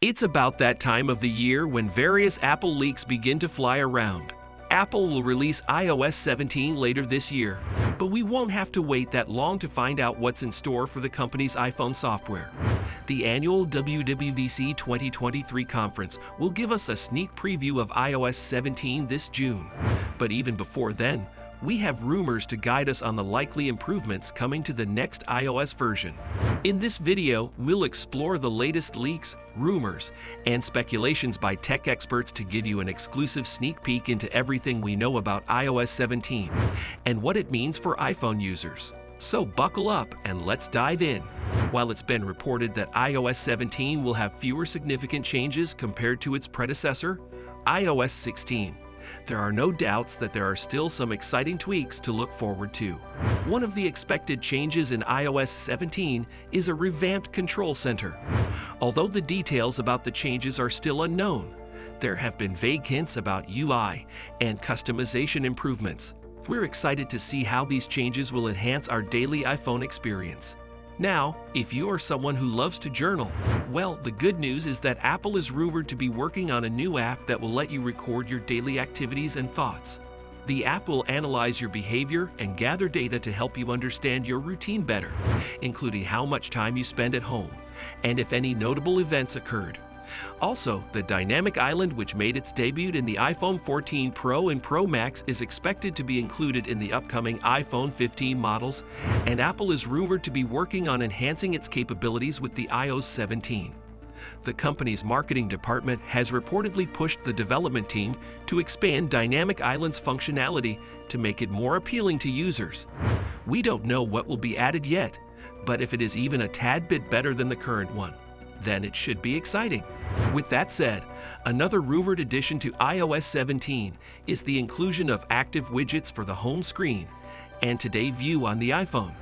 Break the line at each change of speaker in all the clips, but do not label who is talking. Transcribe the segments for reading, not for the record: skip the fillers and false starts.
It's about that time of the year when various Apple leaks begin to fly around. Apple will release iOS 17 later this year, but we won't have to wait that long to find out what's in store for the company's iPhone software. The annual WWDC 2023 conference will give us a sneak preview of iOS 17 this June. But even before then, we have rumors to guide us on the likely improvements coming to the next iOS version. In this video, we'll explore the latest leaks, rumors, and speculations by tech experts to give you an exclusive sneak peek into everything we know about iOS 17 and what it means for iPhone users. So buckle up and let's dive in. While it's been reported that iOS 17 will have fewer significant changes compared to its predecessor, iOS 16, there are no doubts that there are still some exciting tweaks to look forward to. One of the expected changes in iOS 17 is a revamped control center. Although the details about the changes are still unknown, there have been vague hints about UI and customization improvements. We're excited to see how these changes will enhance our daily iPhone experience. Now, if you are someone who loves to journal, well, the good news is that Apple is rumored to be working on a new app that will let you record your daily activities and thoughts. The app will analyze your behavior and gather data to help you understand your routine better, including how much time you spend at home and if any notable events occurred. Also, the Dynamic Island, which made its debut in the iPhone 14 Pro and Pro Max, is expected to be included in the upcoming iPhone 15 models, and Apple is rumored to be working on enhancing its capabilities with the iOS 17. The company's marketing department has reportedly pushed the development team to expand Dynamic Island's functionality to make it more appealing to users. We don't know what will be added yet, but if it is even a tad bit better than the current one, then it should be exciting. With that said, another rumored addition to iOS 17 is the inclusion of active widgets for the home screen and Today View on the iPhone.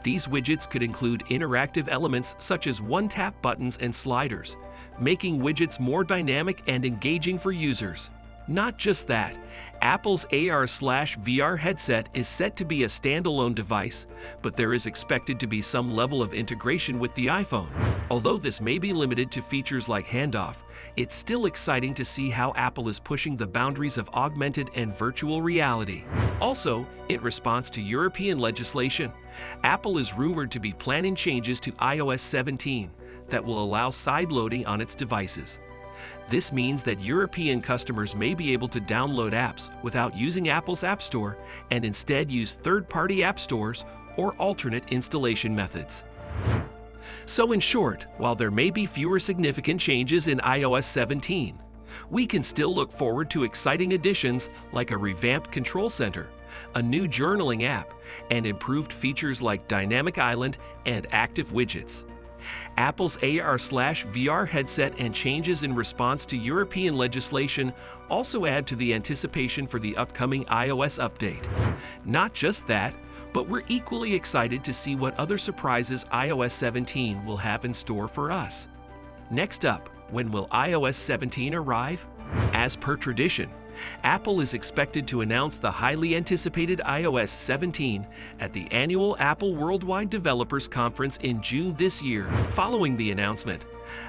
These widgets could include interactive elements such as one-tap buttons and sliders, making widgets more dynamic and engaging for users. Not just that, Apple's AR/VR headset is set to be a standalone device, but there is expected to be some level of integration with the iPhone. Although this may be limited to features like handoff, it's still exciting to see how Apple is pushing the boundaries of augmented and virtual reality. Also, in response to European legislation, Apple is rumored to be planning changes to iOS 17 that will allow sideloading on its devices. This means that European customers may be able to download apps without using Apple's App Store and instead use third-party app stores or alternate installation methods. So in short, while there may be fewer significant changes in iOS 17, we can still look forward to exciting additions like a revamped control center, a new journaling app, and improved features like Dynamic Island and active widgets. Apple's AR/VR headset and changes in response to European legislation also add to the anticipation for the upcoming iOS update. Not just that, but we're equally excited to see what other surprises iOS 17 will have in store for us. Next up, when will iOS 17 arrive? As per tradition, Apple is expected to announce the highly anticipated iOS 17 at the annual Apple Worldwide Developers Conference in June this year. Following the announcement,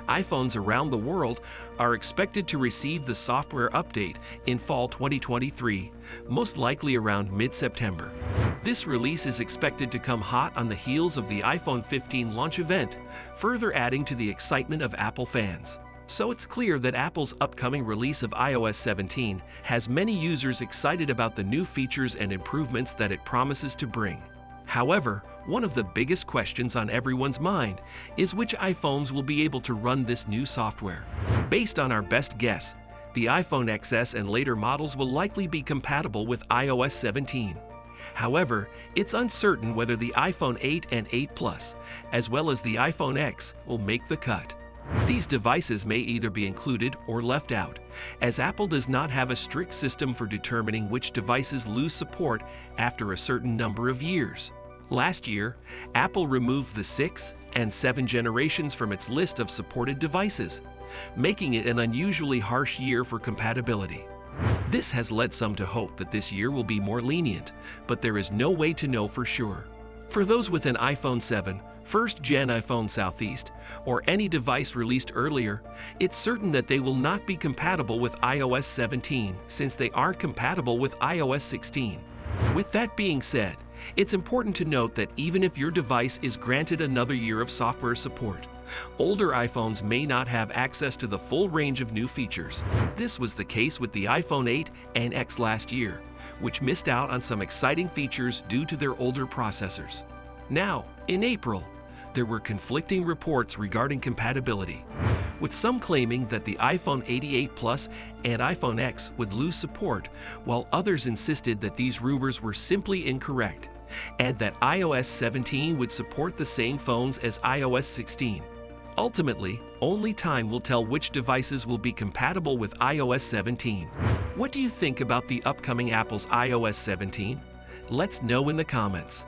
iPhones around the world are expected to receive the software update in fall 2023, most likely around mid-September. This release is expected to come hot on the heels of the iPhone 15 launch event, further adding to the excitement of Apple fans. So it's clear that Apple's upcoming release of iOS 17 has many users excited about the new features and improvements that it promises to bring. However, one of the biggest questions on everyone's mind is which iPhones will be able to run this new software. Based on our best guess, the iPhone XS and later models will likely be compatible with iOS 17. However, it's uncertain whether the iPhone 8 and 8 Plus, as well as the iPhone X, will make the cut. These devices may either be included or left out, as Apple does not have a strict system for determining which devices lose support after a certain number of years. Last year, Apple removed the 6 and 7 generations from its list of supported devices, making it an unusually harsh year for compatibility. This has led some to hope that this year will be more lenient, but there is no way to know for sure. For those with an iPhone 7, first gen iPhone Southeast, or any device released earlier, it's certain that they will not be compatible with iOS 17 since they aren't compatible with iOS 16. With that being said, it's important to note that even if your device is granted another year of software support, older iPhones may not have access to the full range of new features. This was the case with the iPhone 8 and X last year, which missed out on some exciting features due to their older processors. Now, in April, there were conflicting reports regarding compatibility, with some claiming that the iPhone 88 Plus and iPhone X would lose support, while others insisted that these rumors were simply incorrect, and that iOS 17 would support the same phones as iOS 16. Ultimately, only time will tell which devices will be compatible with iOS 17. What do you think about the upcoming Apple's iOS 17? Let's know in the comments.